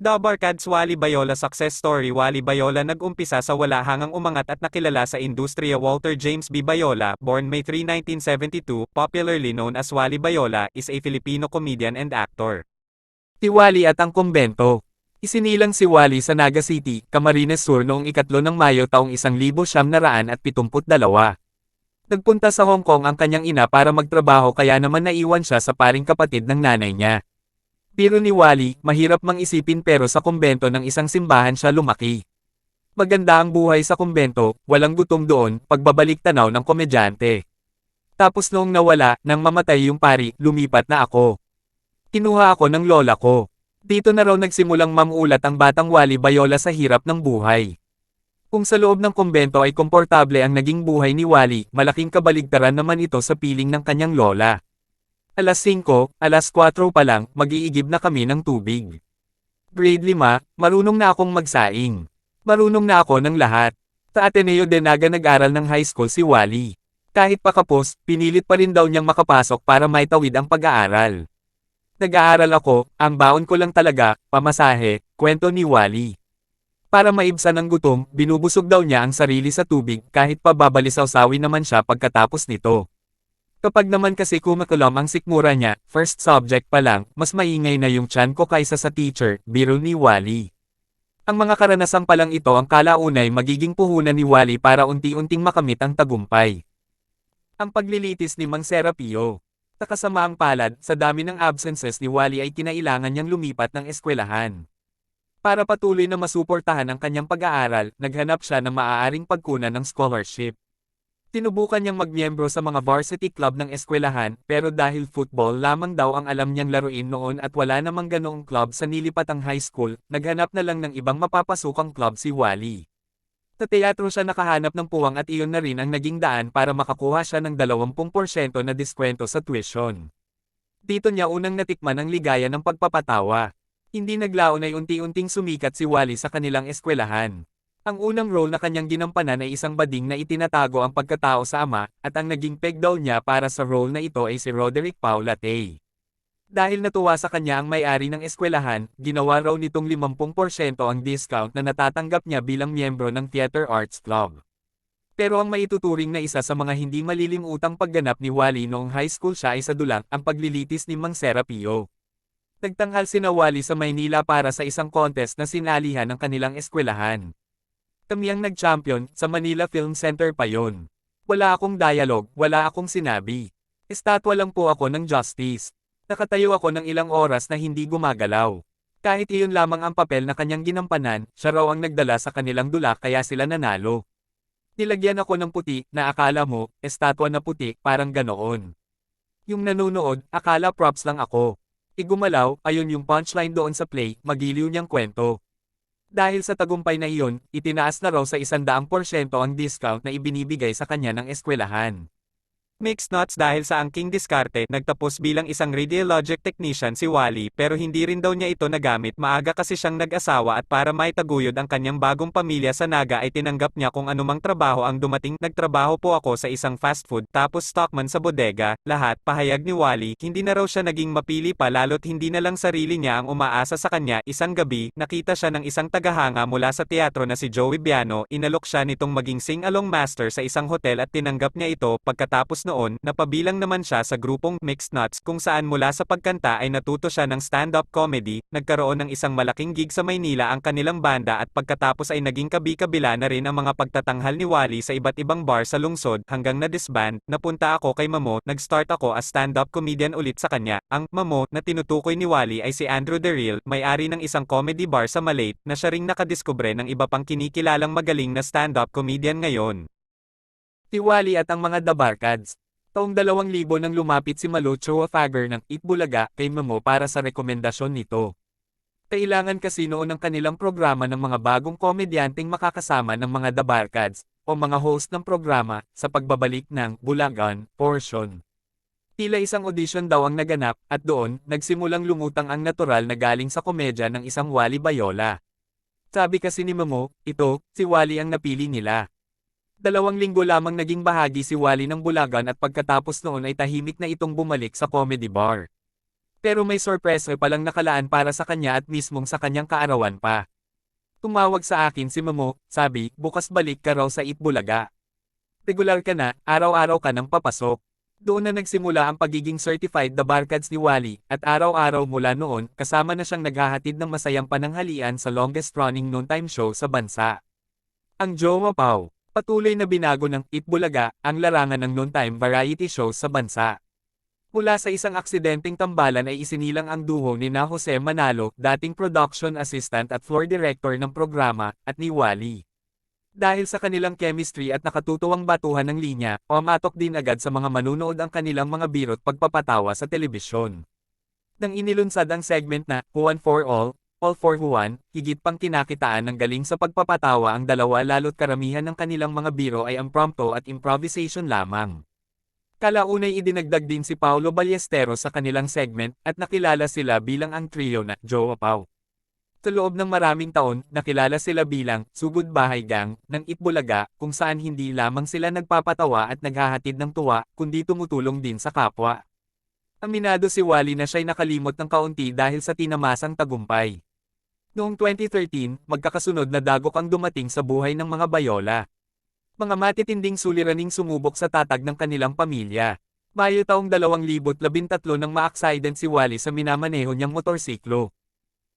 The Barkads Wally Bayola Success Story. Wally Bayola nag-umpisa sa wala hanggang umangat at nakilala sa industriya. Walter James B. Bayola, born May 3, 1972, popularly known as Wally Bayola, is a Filipino comedian and actor. Si Wally at ang kumbento. Isinilang si Wally sa Naga City, Camarines Sur noong 3 ng Mayo taong 1972. Nagpunta sa Hong Kong ang kanyang ina para magtrabaho kaya naman naiwan siya sa paring kapatid ng nanay niya. Biro ni Wally, mahirap mang isipin pero sa kumbento ng isang simbahan siya lumaki. Maganda ang buhay sa kumbento, walang gutom doon, pagbabalik tanaw ng komedyante. Tapos noong nawala, nang mamatay yung pari, lumipat na ako. Kinuha ako ng lola ko. Dito na raw nagsimulang mamulat ang batang Wally Bayola sa hirap ng buhay. Kung sa loob ng kumbento ay komportable ang naging buhay ni Wally, malaking kabaligtaran naman ito sa piling ng kanyang lola. Alas 5, alas 4 pa lang, mag-iigib na kami ng tubig. Grade 5, marunong na akong magsaing. Marunong na ako ng lahat. Sa Ateneo de Naga nag-aral ng high school si Wally. Kahit pakapos, pinilit pa rin daw niyang makapasok para maitawid ang pag-aaral. Nag-aaral ako, ang baon ko lang talaga, pamasahe, kwento ni Wally. Para maibsan ang gutom, binubusog daw niya ang sarili sa tubig kahit pababalisaw-sawi naman siya pagkatapos nito. Kapag naman kasi kumakulom ang sikmura niya, first subject pa lang, mas maingay na yung tiyan ko kaysa sa teacher, biro ni Wally. Ang mga karanasang palang ito ang kalaunay magiging puhunan ni Wally para unti-unting makamit ang tagumpay. Ang paglilitis ni Mang Serapio. Sa kasamaang palad, sa dami ng absences ni Wally ay kinailangan niyang lumipat ng eskwelahan. Para patuloy na masuportahan ang kanyang pag-aaral, naghanap siya ng maaaring pagkunan ng scholarship. Tinubukan niyang magmiyembro sa mga varsity club ng eskwelahan, pero dahil football lamang daw ang alam niyang laruin noon at wala namang ganoong club sa nilipatang high school, naghanap na lang ng ibang mapapasukang club si Wally. Sa teatro siya nakahanap ng puwang at iyon na rin ang naging daan para makakuha siya ng 20% na diskwento sa tuition. Dito niya unang natikman ang ligaya ng pagpapatawa. Hindi naglaon ay unti-unting sumikat si Wally sa kanilang eskwelahan. Ang unang role na kanyang ginampanan ay isang bading na itinatago ang pagkatao sa ama, at ang naging peg daw niya para sa role na ito ay si Roderick Paulatay. Dahil natuwa sa kanya ang may-ari ng eskwelahan, ginawa raw nitong 50% ang discount na natatanggap niya bilang miyembro ng Theater Arts Club. Pero ang maituturing na isa sa mga hindi malilimutang pagganap ni Wally noong high school siya ay sa dulang, ang paglilitis ni Mang Serapio. Nagtanghal sina Wally sa Maynila para sa isang contest na sinalihan ng kanilang eskwelahan. Kami ang nag-champion, sa Manila Film Center pa yon. Wala akong dialogue, wala akong sinabi. Estatwa lang po ako ng justice. Nakatayo ako ng ilang oras na hindi gumagalaw. Kahit iyon lamang ang papel na kanyang ginampanan, siya raw ang nagdala sa kanilang dula kaya sila nanalo. Nilagyan ako ng puti, na akala mo, estatwa na puti, parang ganoon. Yung nanonood, akala props lang ako. Igumalaw, ayun yung punchline doon sa play, magiliw niyang kwento. Dahil sa tagumpay na iyon, itinaas na raw sa 100% ang discount na ibinibigay sa kanya ng eskwelahan. Mixed nuts. Dahil sa angking diskarte, nagtapos bilang isang radiologic technician si Wally pero hindi rin daw niya ito nagamit. Maaga kasi siyang nag-asawa at para maitaguyod ang kanyang bagong pamilya sa Naga ay tinanggap niya kung anumang trabaho ang dumating. Nagtrabaho po ako sa isang fast food tapos stockman sa bodega, lahat, pahayag ni Wally. Hindi na raw siya naging mapili pa lalo't hindi na lang sarili niya ang umaasa sa kanya. Isang gabi, nakita siya ng isang tagahanga mula sa teatro na si Joey Biano, inalok siya nitong maging sing-along master sa isang hotel at tinanggap niya ito. Pagkatapos noon, napabilang naman siya sa grupong Mixed Nuts kung saan mula sa pagkanta ay natuto siya ng stand-up comedy, nagkaroon ng isang malaking gig sa Maynila ang kanilang banda at pagkatapos ay naging kabi-kabila na rin ang mga pagtatanghal ni Wally sa iba't ibang bar sa lungsod hanggang na-disband. Napunta ako kay Mamo, nag-start ako as stand-up comedian ulit sa kanya. Ang Mamo na tinutukoy ni Wally ay si Andrew Deril, may-ari ng isang comedy bar sa Malate na siya ring nakadiskubre ng iba pang kinikilalang magaling na stand-up comedian ngayon. Si Wally at ang mga The Barkads. Taong 2000 nang lumapit si Malo Chowafager ng Itbulaga kay Mamo para sa rekomendasyon nito. Kailangan kasi noon ng kanilang programa ng mga bagong komedyanteng makakasama ng mga The Barkads, o mga host ng programa, sa pagbabalik ng Bulagan portion. Tila isang audition daw ang naganap, at doon, nagsimulang lumutang ang natural na galing sa komedya ng isang Wally Bayola. Sabi kasi ni Mamo, ito, si Wally ang napili nila. 2 linggo lamang naging bahagi si Wally ng Bulagan at pagkatapos noon ay tahimik na itong bumalik sa comedy bar. Pero may sorpresa palang nakalaan para sa kanya at mismong sa kanyang kaarawan pa. Tumawag sa akin si Momo, sabi, bukas balik ka raw sa Itbulaga. Regular ka na, araw-araw ka nang papasok. Doon na nagsimula ang pagiging certified na barkads ni Wally, at araw-araw mula noon, kasama na siyang naghahatid ng masayang pananghalian sa longest-running noontime show sa bansa. Ang Jowa Pao, patuloy na binago ng Itbulaga ang larangan ng noontime variety show sa bansa. Mula sa isang aksidenteng tambalan ay isinilang ang duo ni na Jose Manalo, dating production assistant at floor director ng programa, at ni Wally. Dahil sa kanilang chemistry at nakatutuwang batuhan ng linya, pumatok din agad sa mga manunood ang kanilang mga biro't pagpapatawa sa telebisyon. Nang inilunsad ang segment na Juan for All for Juan, higit pang kinakitaan ng galing sa pagpapatawa ang dalawa lalo't karamihan ng kanilang mga biro ay impromptu at improvisation lamang. Kalaunay idinagdag din si Paulo Ballesteros sa kanilang segment at nakilala sila bilang ang trio na Jowa Pao. Sa loob ng maraming taon, nakilala sila bilang Sugod Bahay Gang ng Itbulaga kung saan hindi lamang sila nagpapatawa at naghahatid ng tuwa kundi tumutulong din sa kapwa. Aminado si Wally na siya'y nakalimot ng kaunti dahil sa tinamasang tagumpay. Noong 2013, magkakasunod na dagok ang dumating sa buhay ng mga Bayola. Mga matitinding suliraning sumubok sa tatag ng kanilang pamilya. Mayo taong 2013 nang ma-accident si Wally sa minamaneho niyang motorsiklo.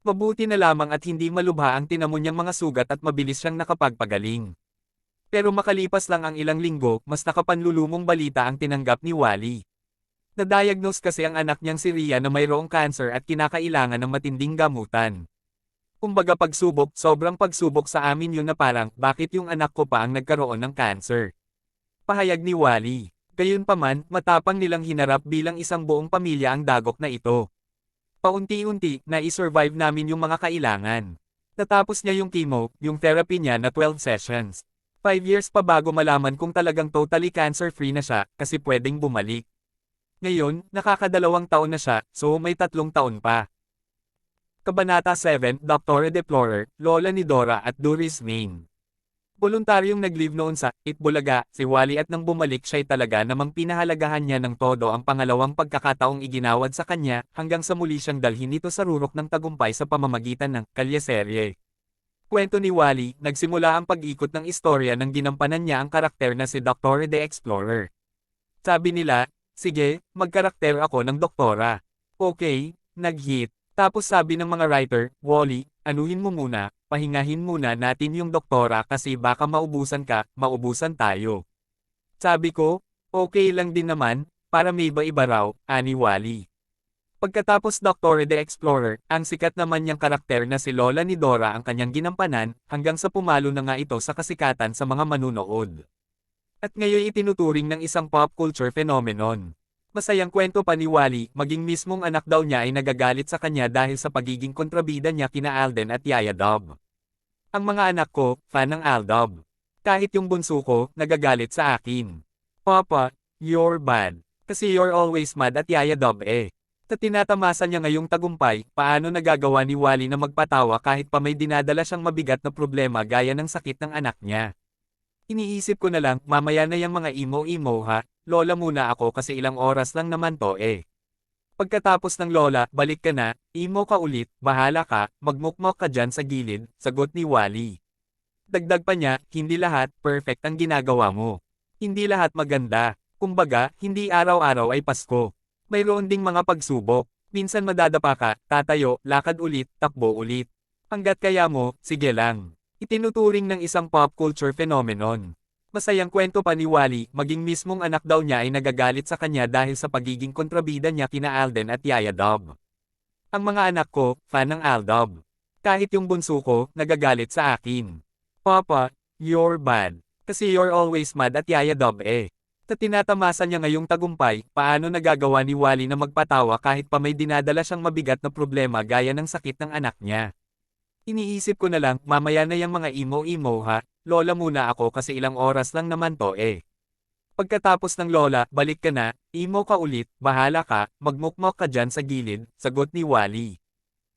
Mabuti na lamang at hindi malubha ang tinamo niyang mga sugat at mabilis siyang nakapagpagaling. Pero makalipas lang ang ilang linggo, mas nakapanlulumong balita ang tinanggap ni Wally. Na-diagnose kasi ang anak niyang si Rhea na mayroong cancer at kinakailangan ng matinding gamutan. Kumbaga pagsubok, sobrang pagsubok sa amin yun na parang, bakit yung anak ko pa ang nagkaroon ng cancer? Pahayag ni Wally. Gayunpaman, matapang nilang hinarap bilang isang buong pamilya ang dagok na ito. Paunti-unti, na-survive namin yung mga kailangan. Natapos niya yung chemo, yung therapy niya na 12 sessions. 5 years pa bago malaman kung talagang totally cancer-free na siya, kasi pwedeng bumalik. Ngayon, nakakadalawang taon na siya, so may 3 taon pa. Kabanata 7, Dr. Deplorer, Lola ni Dora at Doris Main. Voluntaryong nag-leave noon sa Itbulaga, si Wally at nang bumalik siya'y talaga namang pinahalagahan niya ng todo ang pangalawang pagkakataong iginawad sa kanya hanggang sa muli siyang dalhin ito sa rurok ng tagumpay sa pamamagitan ng kalyeserye. Kwento ni Wally, nagsimula ang pag-ikot ng istorya nang ginampanan niya ang karakter na si Dr. The Explorer. Sabi nila, sige, magkarakter ako ng doktora. Okay, nag-hit. Tapos sabi ng mga writer, Wally, anuhin mo muna, pahingahin muna natin yung doktora kasi baka maubusan ka, maubusan tayo. Sabi ko, okay lang din naman, para may iba-iba raw, ani Wally. Pagkatapos Dr. The Explorer, ang sikat naman niyang karakter na si Lola ni Dora ang kanyang ginampanan, hanggang sa pumalo na nga ito sa kasikatan sa mga manunood. At ngayon itinuturing ng isang pop culture phenomenon. Masayang kwento pa ni Wally, maging mismong anak daw niya ay nagagalit sa kanya dahil sa pagiging kontrabida niya kina Alden at Yaya Dub. Ang mga anak ko, fan ng Aldub. Kahit yung bunso ko, nagagalit sa akin. Papa, you're bad. Kasi you're always mad at Yaya Dub eh. Sa tinatamasa niya ngayong tagumpay, paano nagagawa ni Wally na magpatawa kahit pa may dinadala siyang mabigat na problema gaya ng sakit ng anak niya. Iniisip ko na lang, mamaya na yung mga imo-imo ha, Lola muna ako kasi ilang oras lang naman to eh. Pagkatapos ng Lola, balik ka na, imo ka ulit, bahala ka, magmukmok ka dyan sa gilid, sagot ni Wally. Dagdag pa niya, hindi lahat, perfect ang ginagawa mo. Hindi lahat maganda, kumbaga, hindi araw-araw ay Pasko. Mayroon ding mga pagsubok, minsan madadapa ka, tatayo, lakad ulit, takbo ulit. Hanggat kaya mo, sige lang. Itinuturing ng isang pop culture phenomenon. Masayang kwento pa ni Wally, maging mismong anak daw niya ay nagagalit sa kanya dahil sa pagiging kontrabida niya kina Alden at Yaya Dub. Ang mga anak ko, fan ng Aldub. Kahit yung bunso ko, nagagalit sa akin. Papa, you're bad. Kasi you're always mad at Yaya Dub eh. Sa tinatamasa niya ngayong tagumpay, paano nagagawa ni Wally na magpatawa kahit pa may dinadala siyang mabigat na problema gaya ng sakit ng anak niya. Iniisip ko na lang, mamaya na yung mga imo-imo ha, Lola muna ako kasi ilang oras lang naman to eh. Pagkatapos ng Lola, balik ka na, imo ka ulit, bahala ka, magmukmok ka dyan sa gilid, sagot ni Wally.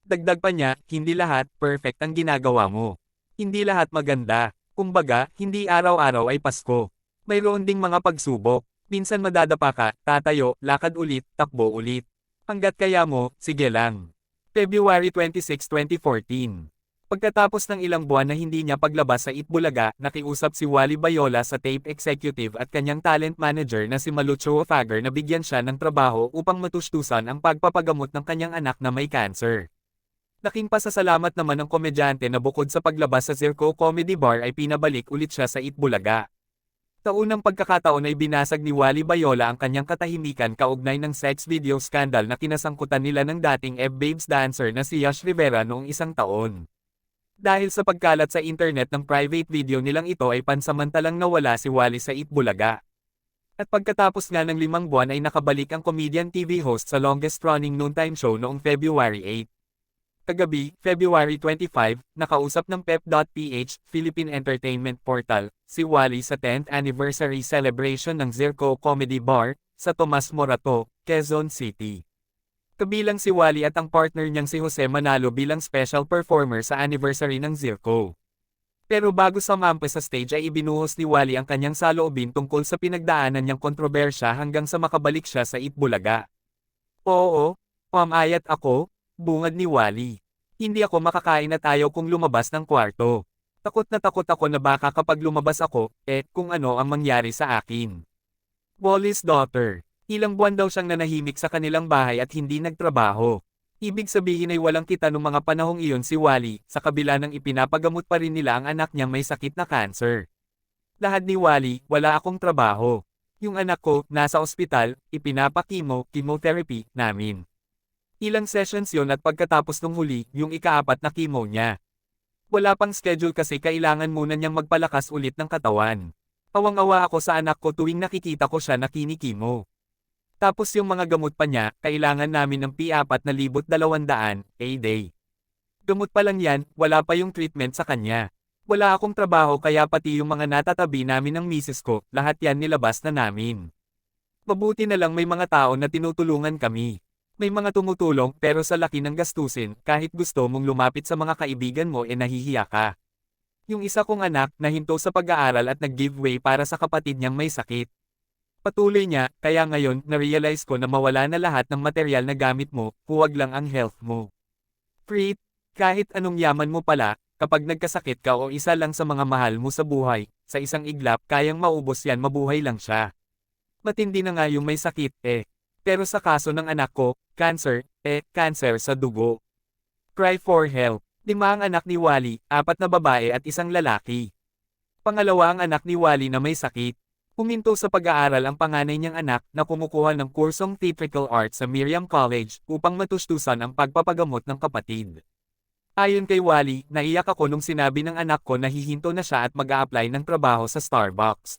Dagdag pa niya, hindi lahat, perfect ang ginagawa mo. Hindi lahat maganda, kumbaga, hindi araw-araw ay Pasko. Mayroon ding mga pagsubok, minsan madadapa ka, tatayo, lakad ulit, takbo ulit. Hanggat kaya mo, sige lang. February 26, 2014. Pagkatapos ng ilang buwan na hindi niya paglabas sa Itbulaga, nakiusap si Wally Bayola sa tape executive at kanyang talent manager na si Malucho Fager na bigyan siya ng trabaho upang matustusan ang pagpapagamot ng kanyang anak na may cancer. Laking pasasalamat naman ng komedyante na bukod sa paglabas sa Zirco Comedy Bar ay pinabalik ulit siya sa Itbulaga. Taunang pagkakataon ay binasag ni Wally Bayola ang kanyang katahimikan kaugnay ng sex video scandal na kinasangkutan nila ng dating F-Babes dancer na si Yash Rivera noong isang taon. Dahil sa pagkalat sa internet ng private video nilang ito ay pansamantalang nawala si Wally sa Itbulaga. At pagkatapos nga ng 5 buwan ay nakabalik ang comedian TV host sa longest-running noontime show noong February 8. Kagabi, February 25, nakausap ng Pep.ph, Philippine Entertainment Portal, si Wally sa 10th anniversary celebration ng Zirco Comedy Bar, sa Tomas Morato, Quezon City. Kabilang si Wally at ang partner niyang si Jose Manalo bilang special performer sa anniversary ng Zirco. Pero bago sumampa sa stage ay ibinuhos ni Wally ang kanyang saloobin tungkol sa pinagdaanan niyang kontrobersya hanggang sa makabalik siya sa Itbulaga. Oo, pamayat ako, bungad ni Wally. Hindi ako makakain at ayaw kong lumabas ng kwarto. Takot ako na baka kapag lumabas ako, kung ano ang mangyari sa akin. Wally's daughter. Ilang buwan daw siyang nanahimik sa kanilang bahay at hindi nagtrabaho. Ibig sabihin ay walang kita nung mga panahong iyon si Wally, sa kabila ng ipinapagamot pa rin nila ang anak niyang may sakit na cancer. Lahat ni Wally, wala akong trabaho. Yung anak ko, nasa ospital, chemotherapy namin. Ilang sessions yon at pagkatapos nung huli, yung ika-4 na chemo niya. Wala pang schedule kasi kailangan muna niyang magpalakas ulit ng katawan. Awang-awa ako sa anak ko tuwing nakikita ko siya na kinikimo. Tapos yung mga gamot pa niya, kailangan namin ng P4,200 a day. Gamot pa lang yan, wala pa yung treatment sa kanya. Wala akong trabaho kaya pati yung mga natatabi namin ng misis ko, lahat yan nilabas na namin. Mabuti na lang may mga tao na tinutulungan kami. May mga tumutulong pero sa laki ng gastusin, kahit gusto mong lumapit sa mga kaibigan mo nahihiya ka. Yung isa kong anak, nahinto sa pag-aaral at nag-giveaway para sa kapatid niyang may sakit. Patuloy niya, kaya ngayon, na-realize ko na mawala na lahat ng material na gamit mo, huwag lang ang health mo. Preet, kahit anong yaman mo pala, kapag nagkasakit ka o isa lang sa mga mahal mo sa buhay, sa isang iglap kayang maubos yan mabuhay lang siya. Matindi na nga yung may sakit Pero sa kaso ng anak ko, cancer, cancer sa dugo. Cry for help. 5 ang anak ni Wally, 4 na babae at 1 lalaki. Pangalawa ang anak ni Wally na may sakit. Huminto sa pag-aaral ang panganay niyang anak na kumukuha ng kursong theatrical arts sa Miriam College upang matustusan ang pagpapagamot ng kapatid. Ayon kay Wally, naiyak ako nung sinabi ng anak ko na hihinto na siya at mag-a-apply ng trabaho sa Starbucks.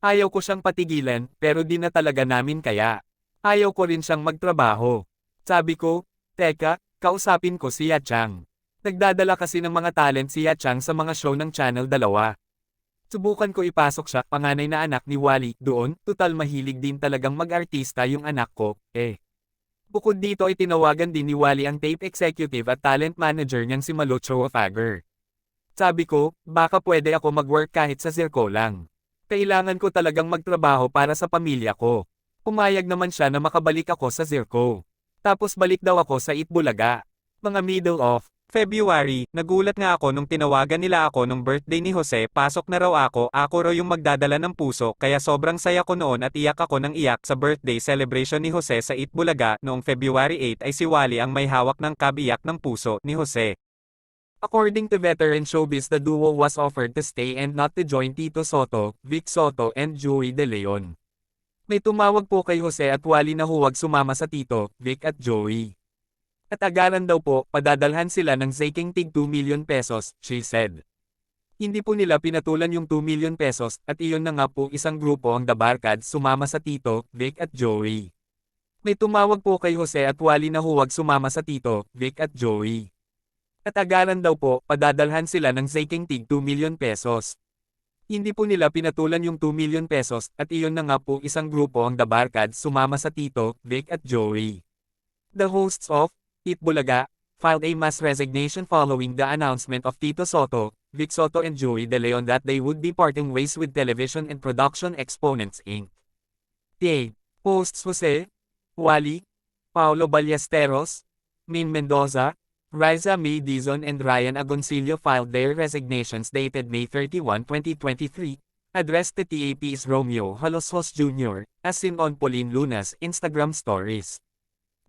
Ayaw ko siyang patigilan, pero di na talaga namin kaya. Ayaw ko rin siyang magtrabaho. Sabi ko, teka, kausapin ko si Yachang. Nagdadala kasi ng mga talent si Yachang sa mga show ng Channel 2. Subukan ko ipasok siya, panganay na anak ni Wally, doon, total mahilig din talagang mag-artista yung anak ko, Bukod dito ay tinawagan din ni Wally ang tape executive at talent manager niyang si Malucho Fager. Sabi ko, baka pwede ako mag-work kahit sa Zirco lang. Kailangan ko talagang magtrabaho para sa pamilya ko. Pumayag naman siya na makabalik ako sa Zirco. Tapos balik daw ako sa Itbulaga. Mga middle of February, nagulat nga ako nung tinawagan nila ako nung birthday ni Jose, pasok na raw ako raw yung magdadala ng puso, kaya sobrang saya ko noon at iyak ako ng iyak sa birthday celebration ni Jose sa Itbulaga. Noong February 8 ay si Wally ang may hawak ng kabiyak ng puso ni Jose. According to veteran showbiz, the duo was offered to stay and not to join Tito Sotto, Vic Sotto and Joey De Leon. May tumawag po kay Jose at Wally na huwag sumama sa Tito, Vic at Joey. At agaran daw po, padadalhan sila ng zaking tig 2 million pesos, she said. Hindi po nila pinatulan yung 2 million pesos, at iyon na nga po isang grupo ang The Barkads sumama sa Tito, Vic at Joey. May tumawag po kay Jose at Wally na huwag sumama sa Tito, Vic at Joey. At agaran daw po, padadalhan sila ng zaking tig 2 million pesos. Hindi po nila pinatulan yung 2 million pesos, at iyon na nga po isang grupo ang The Barkads sumama sa Tito, Vic at Joey. The hosts of Itbulaga filed a mass resignation following the announcement of Tito Sotto, Vic Sotto and Joey De Leon that they would be parting ways with Television and Production Exponents Inc. The hosts Jose, Wally, Paulo Ballesteros, Min Mendoza, Riza May Dizon and Ryan Agoncillo filed their resignations dated May 31, 2023, addressed to TAP's Romeo Halosos Jr., as seen on Pauline Luna's Instagram stories.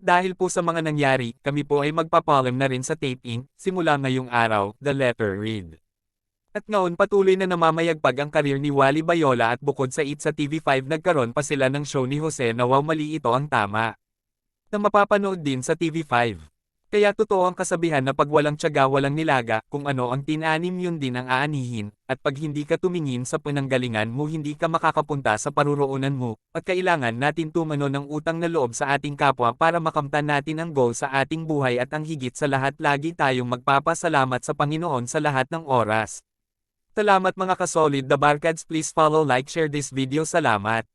Dahil po sa mga nangyari, kami po ay magpapaalam na rin sa Tape Inc. simula ngayong araw, the letter read. At ngayon patuloy na namamayagpag ang karir ni Wally Bayola at bukod sa It's sa TV5 nagkaroon pa sila ng show ni Jose na wow mali ito ang tama. Na mapapanood din sa TV5. Kaya totoo ang kasabihan na pag walang tiyaga walang nilaga, kung ano ang tinanim yun din ang aanihin, at pag hindi ka tumingin sa pinanggalingan mo hindi ka makakapunta sa paruroonan mo, at kailangan natin tumano ng utang na loob sa ating kapwa para makamtan natin ang goal sa ating buhay at ang higit sa lahat lagi tayong magpapasalamat sa Panginoon sa lahat ng oras. Salamat mga kasolid The Barkads, please follow, like, share this video. Salamat.